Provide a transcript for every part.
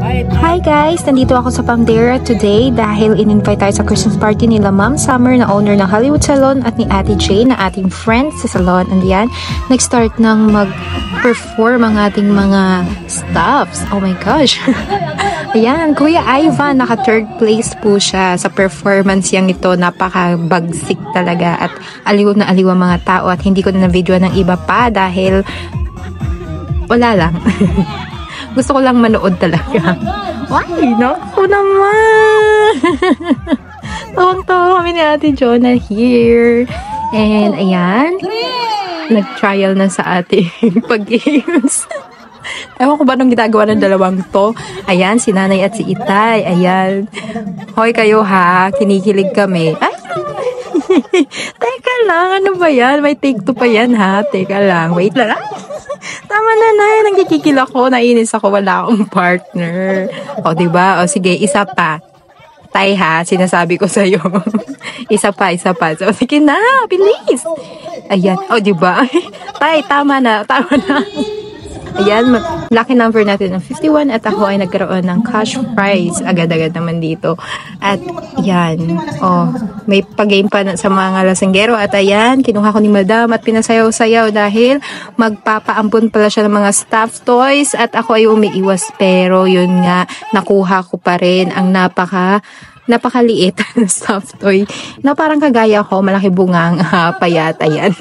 Hi guys! Nandito ako sa Pangdera today dahil in-invite tayo sa Christmas party nila Ma'am Summer na owner ng Hollywood Salon at ni Ate Jane na ating friend sa salon. And yan, nag-start ng mag-perform ang ating mga staffs. Oh my gosh! Ayan, Kuya Ivan, naka third place po siya sa performance yang ito. Napaka-bagsik talaga at aliw na aliw ang mga tao at hindi ko na na-video ng iba pa dahil wala lang. Gusto ko lang manood talaga. Why? Naku naman! Tawang-tawa kami ni Ate Jonah here. And ayan, nag-trial na sa ating pag-games. Ewan ko ba nung ginagawa ng dalawang to. Ayan, si Nanay at si Itay. Ayan. Hoy kayo ha, kinikilig kami. Ay! Teka lang, ano ba yan? May take two pa yan ha. Teka lang, wait lang. Tama na na, nagkikikil ako, nainis ako, wala akong partner. O, diba? O, sige, isa pa. Tay ha, sinasabi ko sa'yo. Isa pa. So, sige na, bilis. Ayan, o, diba? Tay, tama na. Ayan, lucky number natin ng 51 at ako ay nagkaroon ng cash prize agad-agad naman dito. At yan, may pag-game pa sa mga lasanggero at ayan, kinuha ko ni Madam at pinasayaw-sayaw dahil magpapaampun pala siya ng mga staff toys at ako ay umiiwas pero yun nga, nakuha ko pa rin ang napakaliit na stuffed toy na parang kagaya ko, malaki bungang payat, ayan.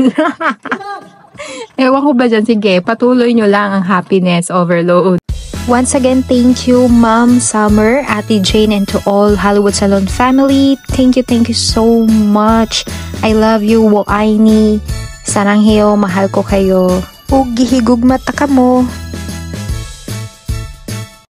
Ewan ko ba dyan? Sige, patuloy nyo lang ang happiness overload. Once again, thank you Ma'am Summer, Ate Jane, and to all Hollywood Salon family. Thank you so much. I love you, wo aini. Saranghayo, mahal ko kayo. Ug gihigugmat ta kamo.